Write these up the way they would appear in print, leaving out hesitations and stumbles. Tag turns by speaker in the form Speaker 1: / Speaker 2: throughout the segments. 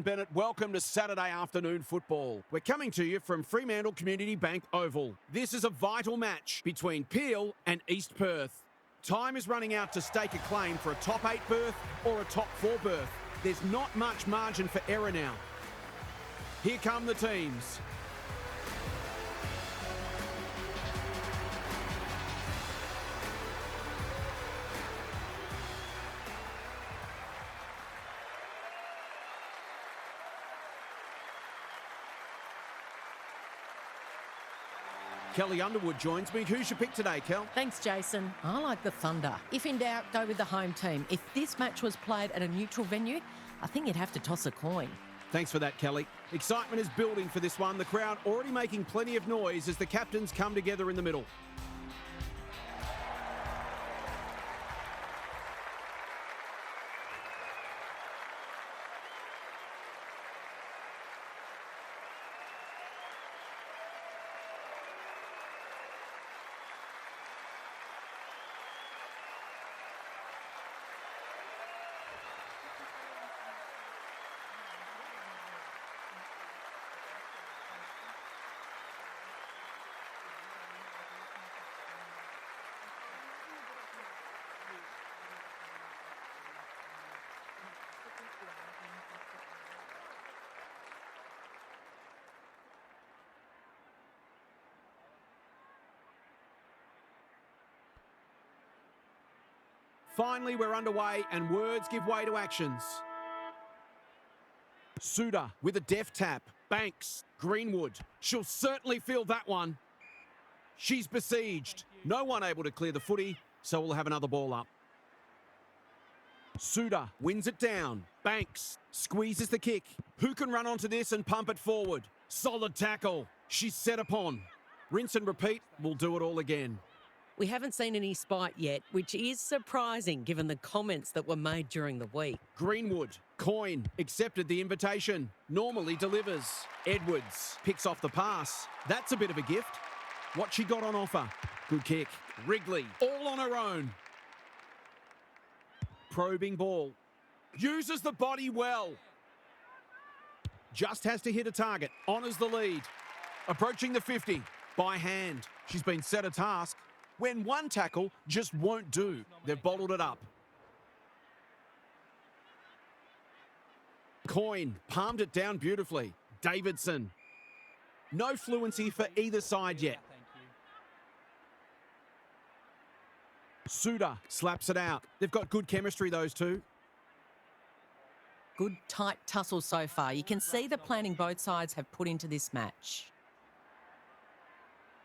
Speaker 1: Bennett, welcome to Saturday afternoon football. We're coming to you from Fremantle Community Bank Oval. This is a vital match between Peel and East Perth. Time is running out to stake a claim for a top 8 berth or a top 4 berth. There's not much margin for error now. Here come the teams. Kelly Underwood joins me. Who's your pick today, Kel?
Speaker 2: Thanks, Jason. I like the Thunder. If in doubt, go with the home team. If this match was played at a neutral venue, I think you'd have to toss a coin.
Speaker 1: Thanks for that, Kelly. Excitement is building for this one. The crowd already making plenty of noise as the captains come together in the middle. Finally, we're underway and words give way to actions. Suda with a deft tap. Banks, Greenwood. She'll certainly feel that one. She's besieged. No one able to clear the footy, so we'll have another ball up. Suda wins it down. Banks squeezes the kick. Who can run onto this and pump it forward? Solid tackle. She's set upon. Rinse and repeat. We'll do it all again.
Speaker 2: We haven't seen any spite yet, which is surprising given the comments that were made during the week.
Speaker 1: Greenwood, Coyne, accepted the invitation. Normally delivers. Edwards picks off the pass. That's a bit of a gift. What she got on offer. Good kick. Wrigley, all on her own. Probing ball. Uses the body well. Just has to hit a target. Honours the lead. Approaching the 50. By hand. She's been set a task. When one tackle just won't do, they've bottled it up. Coyne palmed it down beautifully. Davidson. No fluency for either side yet. Suda slaps it out. They've got good chemistry, those two.
Speaker 2: Good tight tussle so far. You can see the planning both sides have put into this match.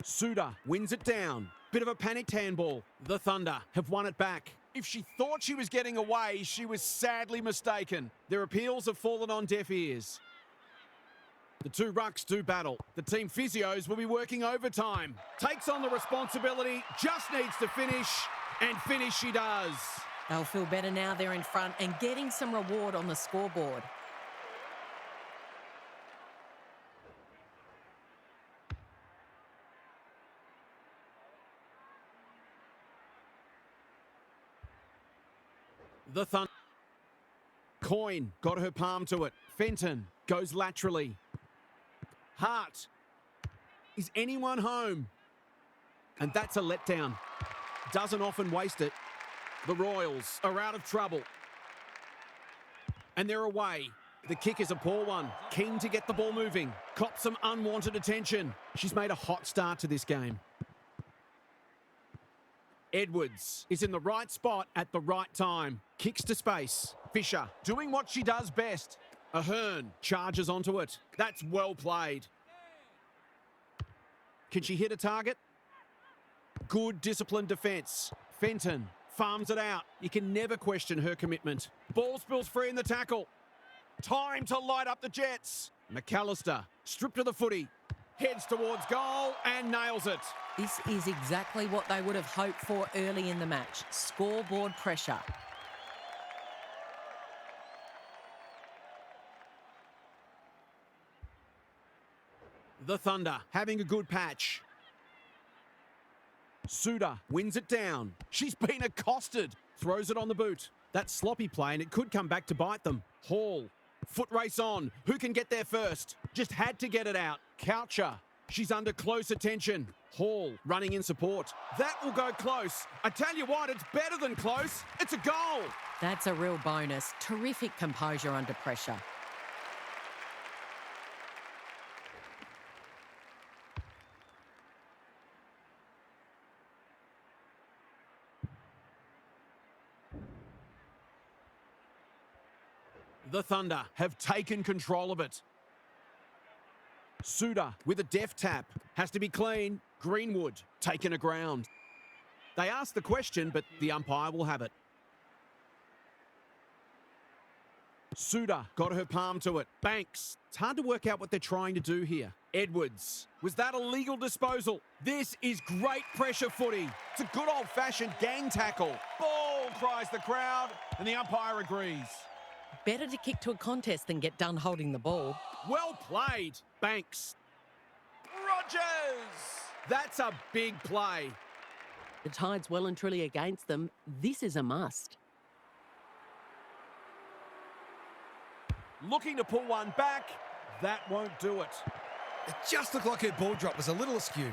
Speaker 1: Suda wins it down. Bit of a panicked handball. The Thunder have won it back. If she thought she was getting away, she was sadly mistaken. Their appeals have fallen on deaf ears. The two rucks do battle. The team physios will be working overtime. Takes on the responsibility, just needs to finish, and finish she does.
Speaker 2: They'll feel better now they're in front and getting some reward on the scoreboard.
Speaker 1: The Thunder. Coyne got her palm to it. Fenton goes laterally. Hart. Is anyone home? And that's a letdown. Doesn't often waste it. The Royals are out of trouble. And they're away. The kick is a poor one. Keen to get the ball moving. Cops some unwanted attention. She's made a hot start to this game. Edwards is in the right spot at the right time. Kicks to space. Fisher doing what she does best. Ahern charges onto it. That's well played. Can she hit a target? Good disciplined defence. Fenton farms it out. You can never question her commitment. Ball spills free in the tackle. Time to light up the Jets. McAllister stripped of the footy. Heads towards goal and nails it.
Speaker 2: This is exactly what they would have hoped for early in the match. Scoreboard pressure.
Speaker 1: The Thunder having a good patch. Suda wins it down. She's been accosted. Throws it on the boot. That's sloppy play and it could come back to bite them. Hall Foot race on. Who can get there first? Just had to get it out. Coucher. She's under close attention. Hall running in support. That will go close. I tell you what, it's better than close. It's a goal.
Speaker 2: That's a real bonus. Terrific composure under pressure.
Speaker 1: The Thunder have taken control of it. Suda with a deft tap. Has to be clean. Greenwood taken a ground. They asked the question, but the umpire will have it. Suda got her palm to it. Banks. It's hard to work out what they're trying to do here. Edwards. Was that a legal disposal? This is great pressure footy. It's a good old-fashioned gang tackle. Ball, cries the crowd, and the umpire agrees.
Speaker 2: Better to kick to a contest than get done holding the ball.
Speaker 1: Well played. Banks. Rogers. That's a big play.
Speaker 2: The tide's well and truly against them. This is a must.
Speaker 1: Looking to pull one back. That won't do it.
Speaker 3: It just looked like her ball drop was a little askew.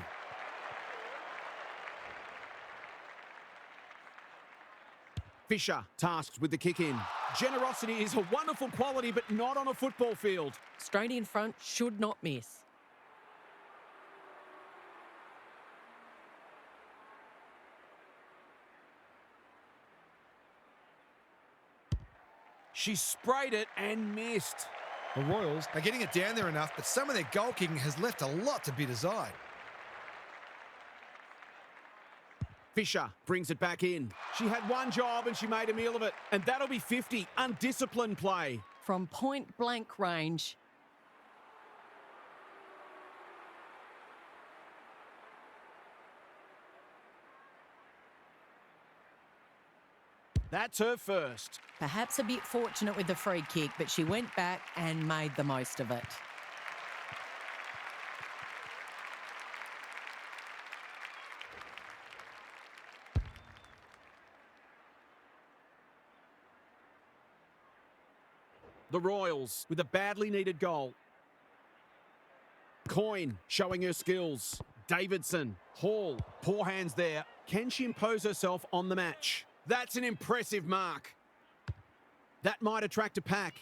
Speaker 1: Fisher tasked with the kick in. Generosity is a wonderful quality, but not on a football field.
Speaker 2: Straight in front, should not miss.
Speaker 1: She sprayed it and missed.
Speaker 3: The Royals are getting it down there enough, but some of their goal kicking has left a lot to be desired.
Speaker 1: Fisher brings it back in. She had one job and she made a meal of it. And that'll be 50. Undisciplined play.
Speaker 2: From point blank range.
Speaker 1: That's her first.
Speaker 2: Perhaps a bit fortunate with the free kick, but she went back and made the most of it.
Speaker 1: The Royals with a badly needed goal. Coyne showing her skills. Davidson. Hall. Poor hands there. Can she impose herself on the match? That's an impressive mark. That might attract a pack.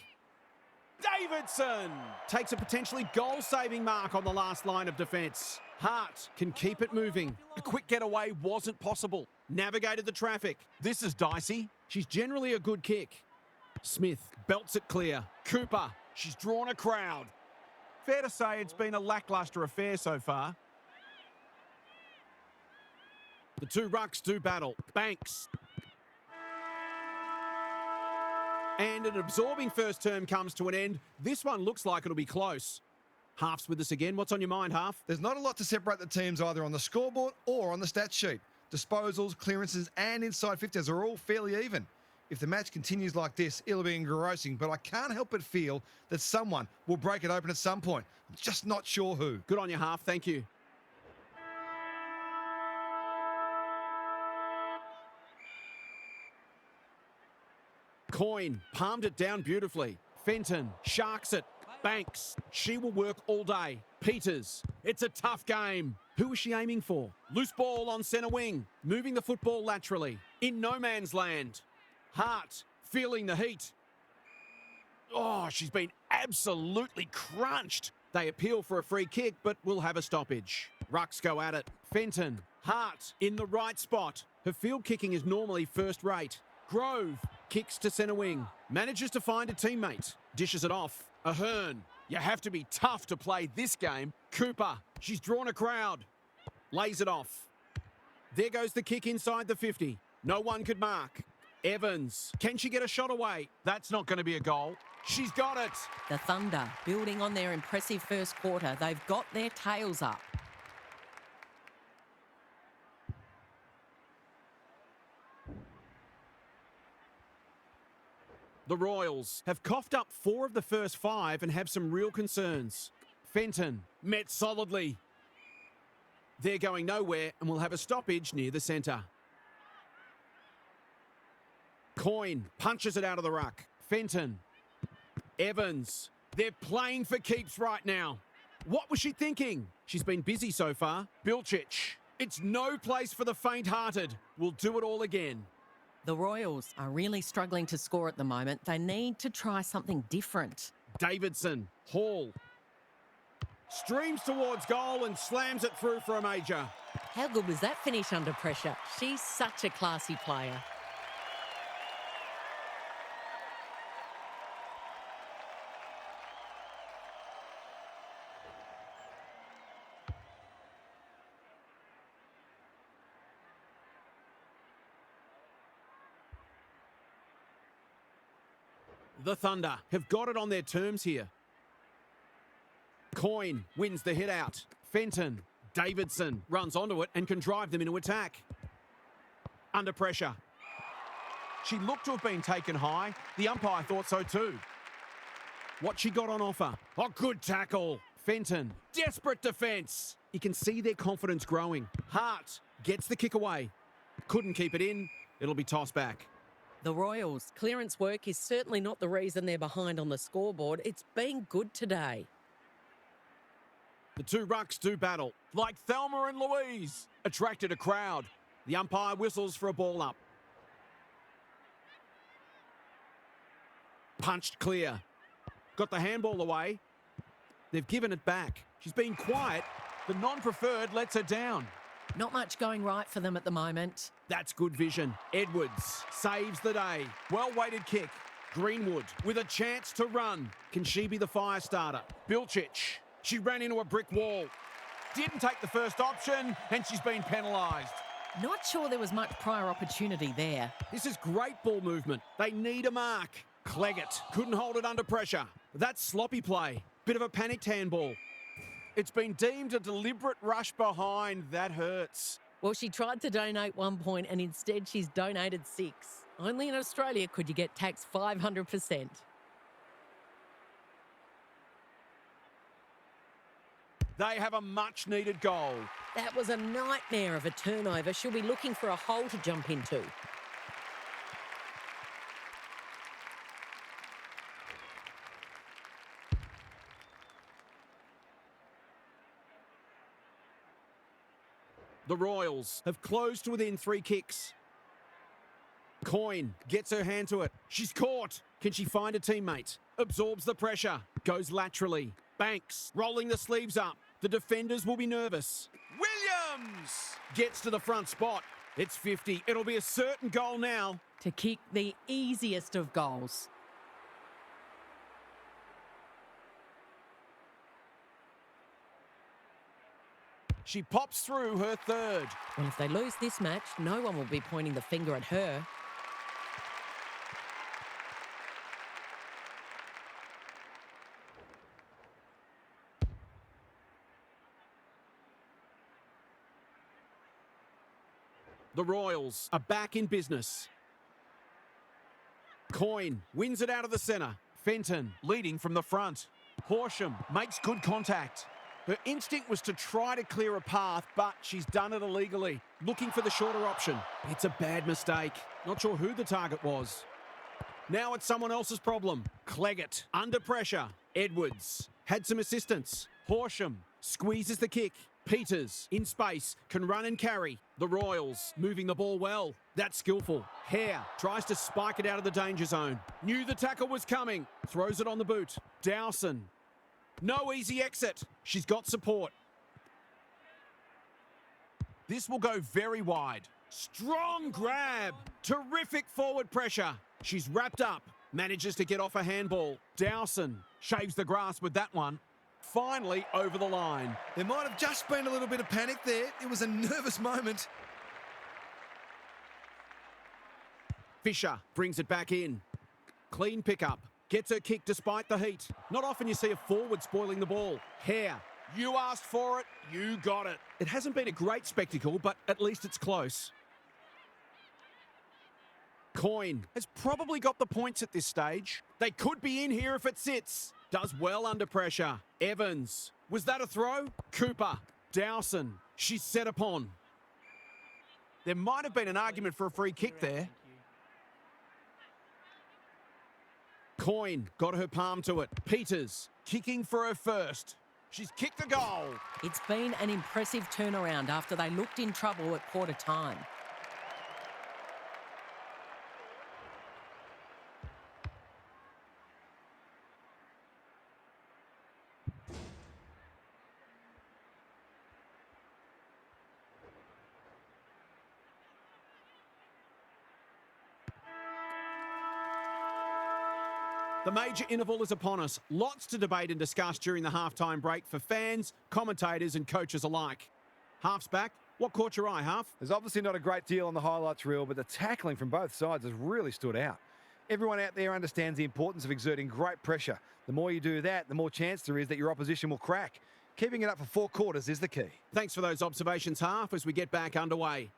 Speaker 1: Davidson takes a potentially goal-saving mark on the last line of defence. Hart can keep it moving. A quick getaway wasn't possible. Navigated the traffic. This is dicey. She's generally a good kick. Smith belts it clear. Cooper. She's drawn a crowd. Fair to say it's been a lacklustre affair so far. The two rucks do battle. Banks. And an absorbing first term comes to an end. This one looks like it'll be close. Half's with us again. What's on your mind, Half?
Speaker 3: There's not a lot to separate the teams either on the scoreboard or on the stat sheet. Disposals, clearances and inside 50s are all fairly even. If the match continues like this, it'll be engrossing, but I can't help but feel that someone will break it open at some point. I'm just not sure who.
Speaker 1: Good on you, Half. Thank you. Coyne palmed it down beautifully. Fenton sharks it. Banks. She will work all day. Peters. It's a tough game. Who is she aiming for? Loose ball on centre wing. Moving the football laterally. In no man's land. Hart feeling the heat. Oh, she's been absolutely crunched. They appeal for a free kick, but will have a stoppage. Rucks go at it. Fenton. Hart in the right spot. Her field kicking is normally first rate. Grove kicks to centre wing. Manages to find a teammate. Dishes it off. Ahern. You have to be tough to play this game. Cooper. She's drawn a crowd. Lays it off. There goes the kick inside the 50. No one could mark. Evans. Can she get a shot away? That's not going to be a goal. She's got it.
Speaker 2: The Thunder, building on their impressive first quarter, they've got their tails up.
Speaker 1: The Royals have coughed up 4 of the first 5 and have some real concerns. Fenton met solidly. They're going nowhere and will have a stoppage near the centre. Coyne punches it out of the ruck. Fenton. Evans. They're playing for keeps right now. What was she thinking? She's been busy so far. Bilcic. It's no place for the faint-hearted. We'll do it all again.
Speaker 2: The Royals are really struggling to score at the moment. They need to try something different.
Speaker 1: Davidson. Hall. Streams towards goal and slams it through for a major.
Speaker 2: How good was that finish under pressure? She's such a classy player.
Speaker 1: The Thunder have got it on their terms here. Coyne wins the hit out. Fenton. Davidson runs onto it and can drive them into attack. Under pressure. She looked to have been taken high. The umpire thought so too. What she got on offer? Oh, good tackle. Fenton. Desperate defence. You can see their confidence growing. Hart gets the kick away. Couldn't keep it in. It'll be tossed back.
Speaker 2: The Royals' clearance work is certainly not the reason they're behind on the scoreboard. It's been good today.
Speaker 1: The two rucks do battle, like Thelma and Louise. Attracted a crowd. The umpire whistles for a ball up. Punched clear. Got the handball away. They've given it back. She's been quiet. The non-preferred lets her down.
Speaker 2: Not much going right for them at the moment.
Speaker 1: That's good vision. Edwards saves the day. Well-weighted kick. Greenwood with a chance to run. Can she be the fire starter? Bilcic. She ran into a brick wall. Didn't take the first option, and she's been penalised.
Speaker 2: Not sure there was much prior opportunity there.
Speaker 1: This is great ball movement. They need a mark. Cleggett couldn't hold it under pressure. That's sloppy play. Bit of a panicked handball. It's been deemed a deliberate rush behind. That hurts.
Speaker 2: Well, she tried to donate 1 point and instead she's donated 6. Only in Australia could you get taxed 500%.
Speaker 1: They have a much-needed goal.
Speaker 2: That was a nightmare of a turnover. She'll be looking for a hole to jump into.
Speaker 1: The Royals have closed to within 3 kicks. Coyne gets her hand to it. She's caught. Can she find a teammate? Absorbs the pressure. Goes laterally. Banks rolling the sleeves up. The defenders will be nervous. Williams gets to the front spot. It's 50. It'll be a certain goal now.
Speaker 2: To kick the easiest of goals.
Speaker 1: She pops through her third.
Speaker 2: Well, if they lose this match, no one will be pointing the finger at her.
Speaker 1: The Royals are back in business. Coyne wins it out of the centre. Fenton leading from the front. Horsham makes good contact. Her instinct was to try to clear a path, but she's done it illegally. Looking for the shorter option. It's a bad mistake. Not sure who the target was. Now it's someone else's problem. Cleggett under pressure. Edwards had some assistance. Horsham squeezes the kick. Peters in space can run and carry. The Royals moving the ball well. That's skillful. Hare tries to spike it out of the danger zone. Knew the tackle was coming. Throws it on the boot. Dowson. No easy exit. She's got support. This will go very wide. Strong grab. Terrific forward pressure. She's wrapped up. Manages to get off a handball. Dowson shaves the grass with that one. Finally over the line.
Speaker 3: There might have just been a little bit of panic there. It was a nervous moment.
Speaker 1: Fisher brings it back in. Clean pickup. Gets her kick despite the heat. Not often you see a forward spoiling the ball. Hare, you asked for it, you got it. It hasn't been a great spectacle, but at least it's close. Coyne has probably got the points at this stage. They could be in here if it sits. Does well under pressure. Evans. Was that a throw? Cooper. Dowson. She's set upon. There might have been an argument for a free kick there. Coyne got her palm to it. Peters kicking for her first. She's kicked a goal.
Speaker 2: It's been an impressive turnaround after they looked in trouble at quarter time.
Speaker 1: The major interval is upon us. Lots to debate and discuss during the halftime break for fans, commentators and coaches alike. Half's back. What caught your eye, Half?
Speaker 4: There's obviously not a great deal on the highlights reel, but the tackling from both sides has really stood out. Everyone out there understands the importance of exerting great pressure. The more you do that, the more chance there is that your opposition will crack. Keeping it up for 4 quarters is the key.
Speaker 1: Thanks for those observations, Half, as we get back underway.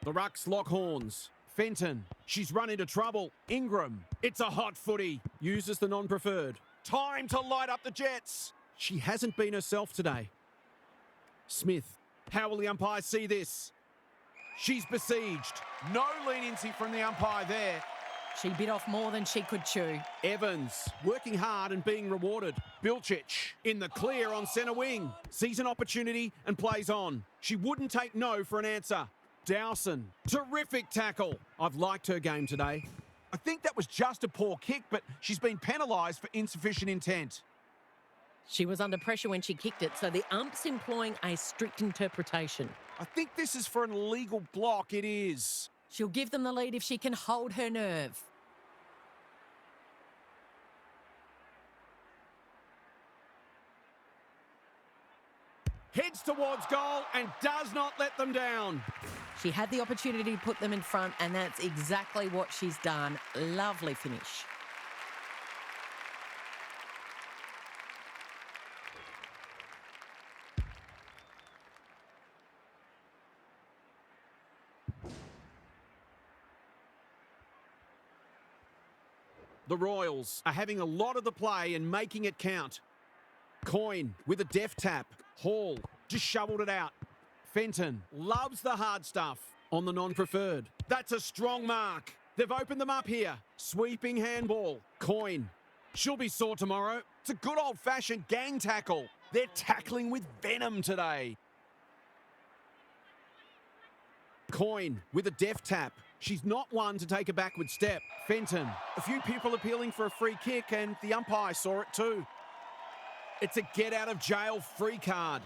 Speaker 1: The Rucks lock horns. Fenton. She's run into trouble. Ingram. It's a hot footy. Uses the non-preferred. Time to light up the Jets. She hasn't been herself today. Smith. How will the umpire see this? She's besieged. No leniency from the umpire there.
Speaker 2: She bit off more than she could chew.
Speaker 1: Evans, working hard and being rewarded. Bilcic, in the clear on centre wing. Sees an opportunity and plays on. She wouldn't take no for an answer. Dowson, terrific tackle. I've liked her game today. I think that was just a poor kick, but she's been penalised for insufficient intent.
Speaker 2: She was under pressure when she kicked it, so the ump's employing a strict interpretation.
Speaker 1: I think this is for an illegal block. It is.
Speaker 2: She'll give them the lead if she can hold her nerve.
Speaker 1: Heads towards goal and does not let them down.
Speaker 2: She had the opportunity to put them in front, and that's exactly what she's done. Lovely finish.
Speaker 1: The Royals are having a lot of the play and making it count. Coyne with a deft tap. Hall just shoveled it out. Fenton loves the hard stuff on the non-preferred. That's a strong mark. They've opened them up here. Sweeping handball. Coyne. She'll be sore tomorrow. It's a good old-fashioned gang tackle. They're tackling with venom today. Coyne with a deft tap. She's not one to take a backward step. Fenton. A few people appealing for a free kick and the umpire saw it too. It's a get-out-of-jail free card.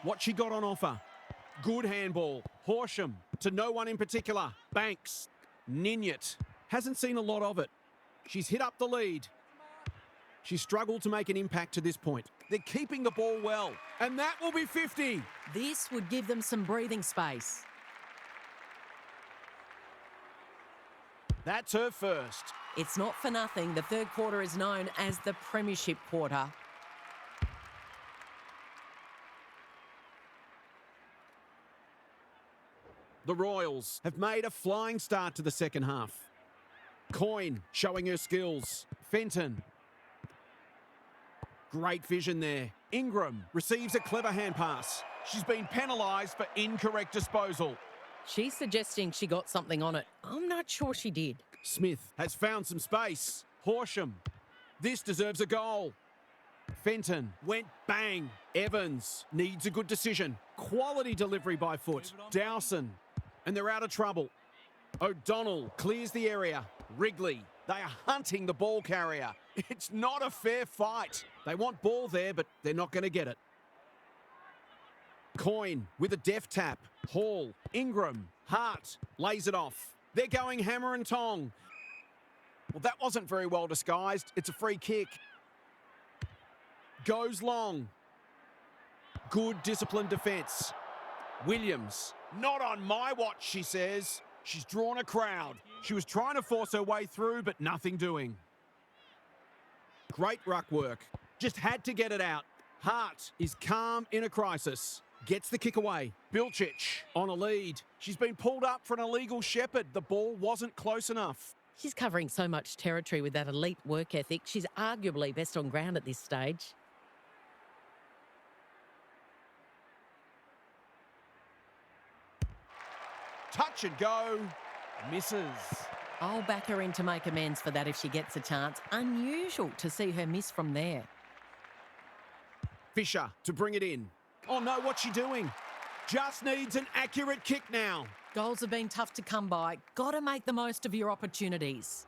Speaker 1: What she got on offer. Good handball. Horsham to no one in particular. Banks. Ninyat. Hasn't seen a lot of it. She's hit up the lead. She's struggled to make an impact to this point. They're keeping the ball well. And that will be 50.
Speaker 2: This would give them some breathing space.
Speaker 1: That's her first.
Speaker 2: It's not for nothing. The third quarter is known as the Premiership quarter.
Speaker 1: The Royals have made a flying start to the second half. Coyne showing her skills. Fenton. Great vision there. Ingram receives a clever hand pass. She's been penalised for incorrect disposal.
Speaker 2: She's suggesting she got something on it. I'm not sure she did.
Speaker 1: Smith has found some space. Horsham. This deserves a goal. Fenton went bang. Evans needs a good decision. Quality delivery by foot. Dowson. And they're out of trouble. O'Donnell clears the area. Wrigley. They are hunting the ball carrier. It's not a fair fight. They want ball there, but they're not going to get it. Coyne with a deft tap. Hall. Ingram. Hart lays it off. They're going hammer and tong. Well, that wasn't very well disguised. It's a free kick. Goes long. Good disciplined defence. Williams. Not on my watch, she says. She's drawn a crowd. She was trying to force her way through, but nothing doing. Great ruck work. Just had to get it out. Hart is calm in a crisis. Gets the kick away. Bilcic on a lead. She's been pulled up for an illegal shepherd. The ball wasn't close enough.
Speaker 2: She's covering so much territory with that elite work ethic. She's arguably best on ground at this stage.
Speaker 1: Touch and go. Misses.
Speaker 2: I'll back her in to make amends for that if she gets a chance. Unusual to see her miss from there.
Speaker 1: Fisher to bring it in. Oh no, what's she doing? Just needs an accurate kick now.
Speaker 2: Goals have been tough to come by. Got to make the most of your opportunities.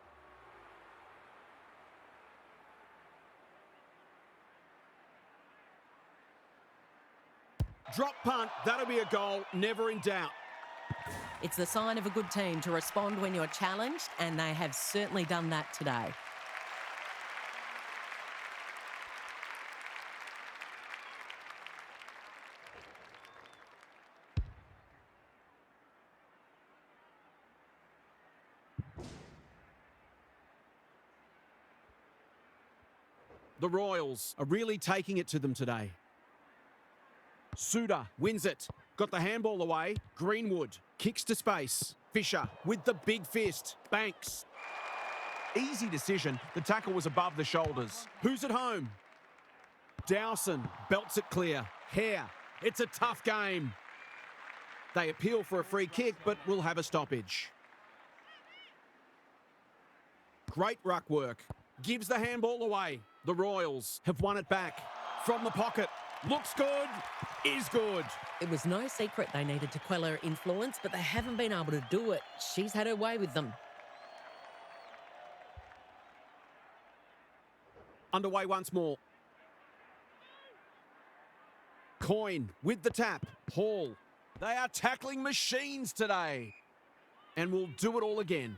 Speaker 1: Drop punt. That'll be a goal. Never in doubt.
Speaker 2: It's the sign of a good team to respond when you're challenged, and they have certainly done that today.
Speaker 1: The Royals are really taking it to them today. Suda wins it. Got the handball away. Greenwood kicks to space. Fisher with the big fist. Banks. Easy decision. The tackle was above the shoulders. Who's at home? Dowson belts it clear. Hare. It's a tough game. They appeal for a free kick, but will have a stoppage. Great ruck work. Gives the handball away. The Royals have won it back. From the pocket. Looks good. Is good.
Speaker 2: It was no secret they needed to quell her influence, but they haven't been able to do it. She's had her way with them.
Speaker 1: Underway once more. Coyne with the tap. Hall. They are tackling machines today. And will do it all again.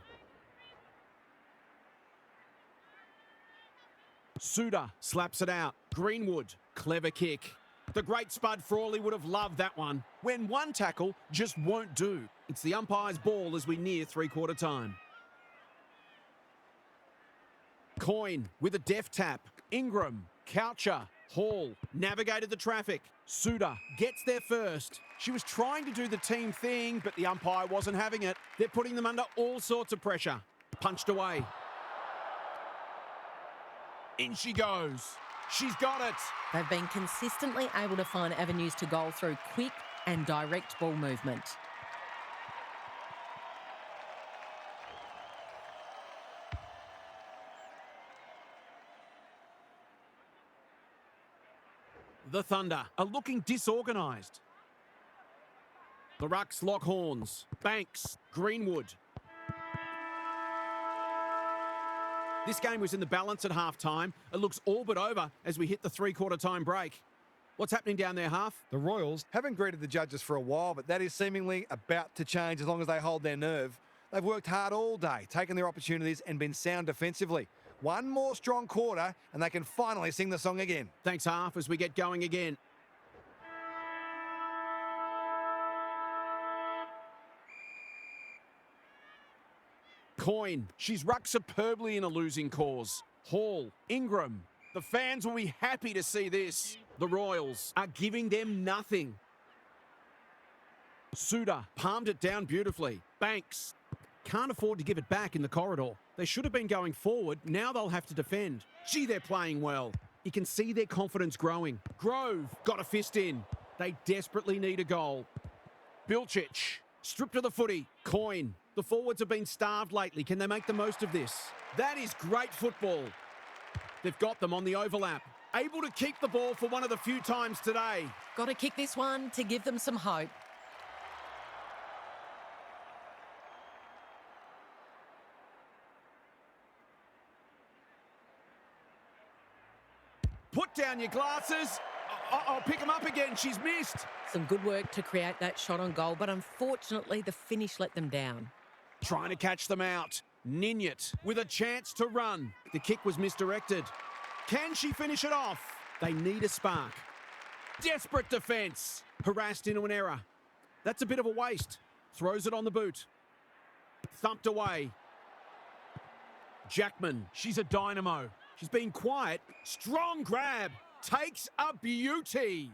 Speaker 1: Suda slaps it out. Greenwood. Clever kick. The great Spud Frawley would have loved that one. When one tackle just won't do. It's the umpire's ball as we near three-quarter time. Coyne with a deft tap. Ingram. Coucher. Hall. Navigated the traffic. Suda gets there first. She was trying to do the team thing, but the umpire wasn't having it. They're putting them under all sorts of pressure. Punched away. In she goes. She's got it.
Speaker 2: They've been consistently able to find avenues to goal through quick and direct ball movement.
Speaker 1: The Thunder are looking disorganised. The Rucks lock horns. Banks, Greenwood. This game was in the balance at half-time. It looks all but over as we hit the three-quarter time break. What's happening down there, Half?
Speaker 3: The Royals
Speaker 4: Haven't greeted the judges for a while, but that is seemingly about to change as long as they hold their nerve. They've worked hard all day, taken their opportunities and been sound defensively. One more strong quarter and they can finally sing the song again.
Speaker 1: Thanks, Half, as we get going again. Coyne. She's rucked superbly in a losing cause. Hall. Ingram. The fans will be happy to see this. The Royals are giving them nothing. Suda palmed it down beautifully. Banks. Can't afford to give it back in the corridor. They should have been going forward. Now they'll have to defend. Gee, they're playing well. You can see their confidence growing. Grove got a fist in. They desperately need a goal. Bilcic. Stripped to the footy. Coyne. The forwards have been starved lately. Can they make the most of this? That is great football. They've got them on the overlap. Able to keep the ball for one of the few times today.
Speaker 2: Got to kick this one to give them some hope.
Speaker 1: Put down your glasses. I'll pick them up again. She's missed.
Speaker 2: Some good work to create that shot on goal, but unfortunately the finish let them down.
Speaker 1: Trying to catch them out. Ninyat with a chance to run. The kick was misdirected. Can she finish it off? They need a spark. Desperate defence. Harassed into an error. That's a bit of a waste. Throws it on the boot. Thumped away. Jackman. She's a dynamo. She's been quiet. Strong grab. Takes a beauty.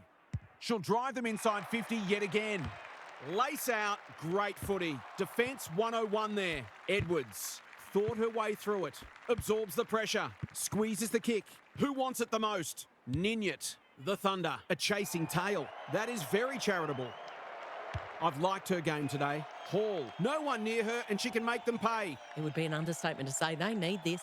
Speaker 1: She'll drive them inside 50 yet again. Lace out. Great footy. Defence 101 there. Edwards. Thought her way through it. Absorbs the pressure. Squeezes the kick. Who wants it the most? Ninyat. The Thunder. A chasing tail. That is very charitable. I've liked her game today. Hall. No one near her and she can make them pay.
Speaker 2: It would be an understatement to say they need this.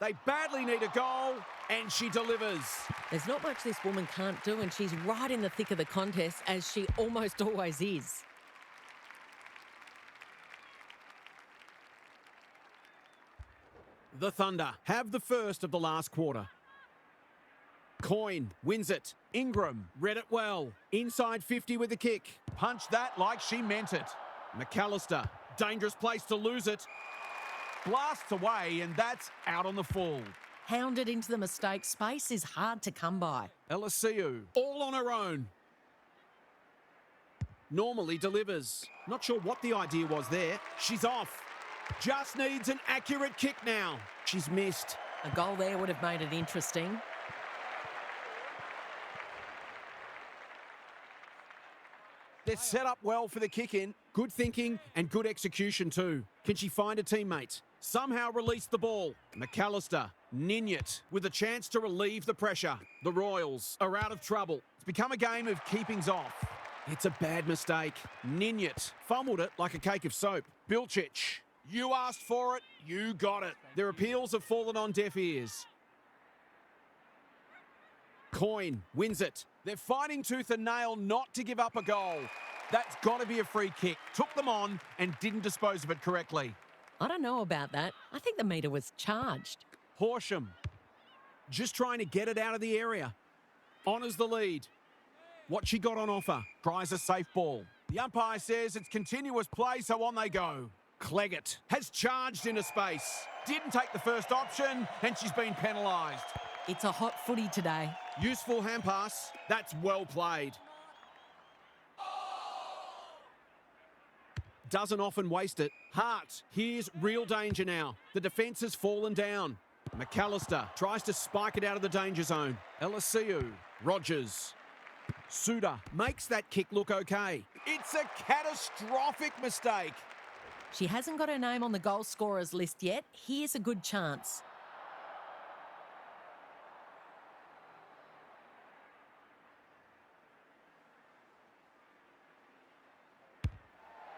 Speaker 1: They badly need a goal, and she delivers.
Speaker 2: There's not much this woman can't do, and she's right in the thick of the contest, as she almost always is.
Speaker 1: The Thunder have the first of the last quarter. Coyne wins it. Ingram read it well. Inside 50 with the kick. Punched that like she meant it. McAllister, dangerous place to lose it. Blasts away, and that's out on the full.
Speaker 2: Hounded into the mistake. Space is hard to come by.
Speaker 1: Asuka, all on her own. Normally delivers. Not sure what the idea was there. She's off. Just needs an accurate kick now. She's missed.
Speaker 2: A goal there would have made it interesting.
Speaker 1: They're set up well for the kick-in. Good thinking and good execution too. Can she find a teammate? Somehow release the ball. McAllister, Ninyat with a chance to relieve the pressure. The Royals are out of trouble. It's become a game of keepings off. It's a bad mistake. Ninyat fumbled it like a cake of soap. Bilcic, you asked for it, you got it. Their appeals have fallen on deaf ears. Coyne wins it. They're fighting tooth and nail not to give up a goal. That's got to be a free kick. Took them on and didn't dispose of it correctly.
Speaker 2: I don't know about that. I think the meter was charged.
Speaker 1: Horsham, just trying to get it out of the area. Honours the lead. What she got on offer. Tries a safe ball. The umpire says it's continuous play, so on they go. Cleggett has charged into space. Didn't take the first option, and she's been penalised.
Speaker 2: It's a hot footy today.
Speaker 1: Useful hand pass. That's well played. Doesn't often waste it. Hart, here's real danger now. The defence has fallen down. McAllister tries to spike it out of the danger zone. Asuka, Rogers. Suda makes that kick look okay. It's a catastrophic mistake.
Speaker 2: She hasn't got her name on the goal scorers list yet. Here's a good chance.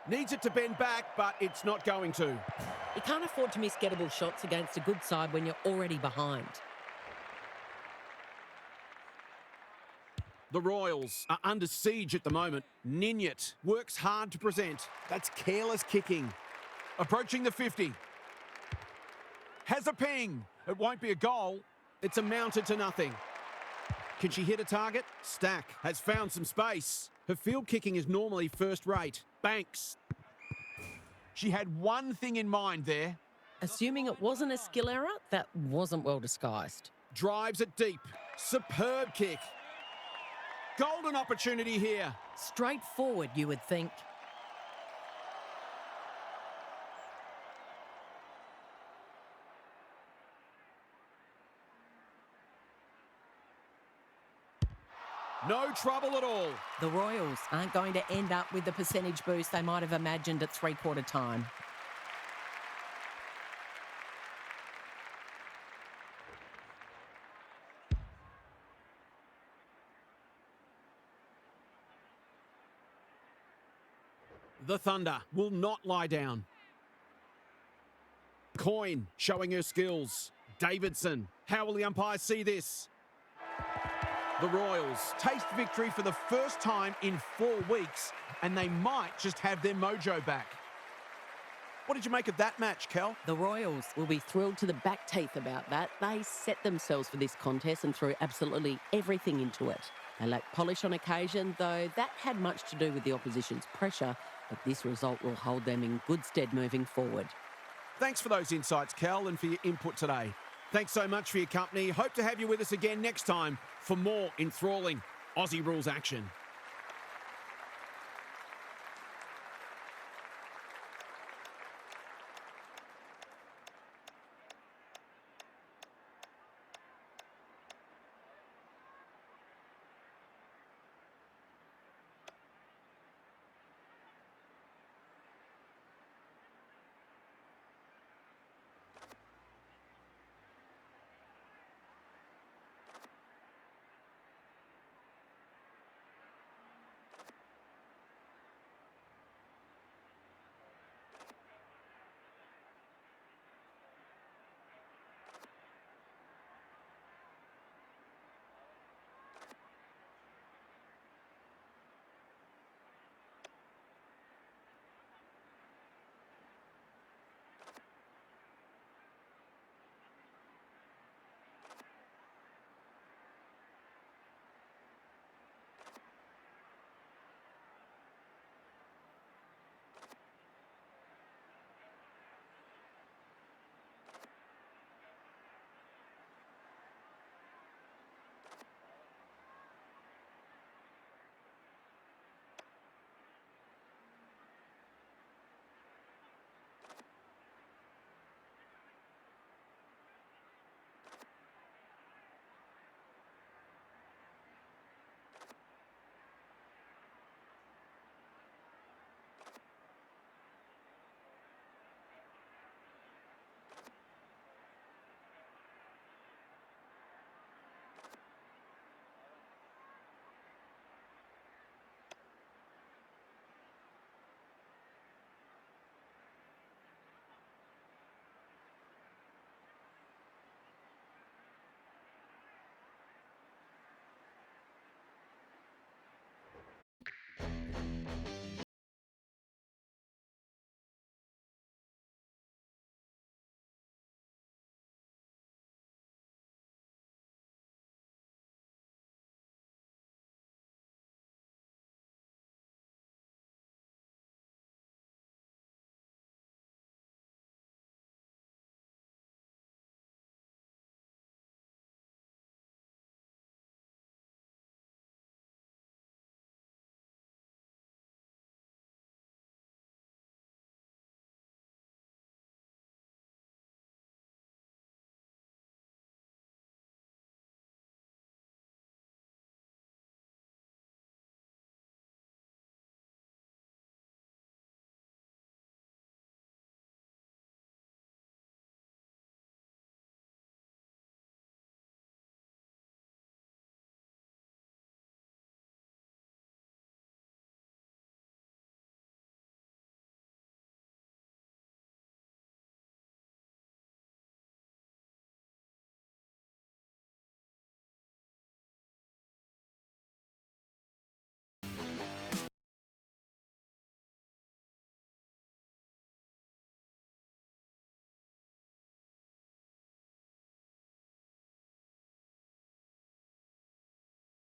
Speaker 1: Needs it to bend back, but it's not going to.
Speaker 2: You can't afford to miss gettable shots against a good side when you're already behind.
Speaker 1: The Royals are under siege at the moment. Ninyat works hard to present. That's careless kicking. Approaching the 50. Has a ping. It won't be a goal. It's amounted to nothing. Can she hit a target? Stack has found some space. Her field kicking is normally first rate. Banks. She had one thing in mind there.
Speaker 2: Assuming it wasn't a skill error, that wasn't well disguised.
Speaker 1: Drives it deep. Superb kick. Golden opportunity here.
Speaker 2: Straightforward, you would think.
Speaker 1: No trouble at all.
Speaker 2: The Royals aren't going to end up with the percentage boost they might have imagined at three-quarter time.
Speaker 1: The Thunder will not lie down. Coyne showing her skills. Davidson. How will the umpire see this? The Royals taste victory for the first time in 4 weeks, and they might just have their mojo back. What did you make of that match, Kel?
Speaker 2: The Royals will be thrilled to the back teeth about that. They set themselves for this contest and threw absolutely everything into it. They lacked polish on occasion, though that had much to do with the opposition's pressure, but this result will hold them in good stead moving forward.
Speaker 1: Thanks for those insights, Kel, and for your input today. Thanks so much for your company. Hope to have you with us again next time for more enthralling Aussie rules action.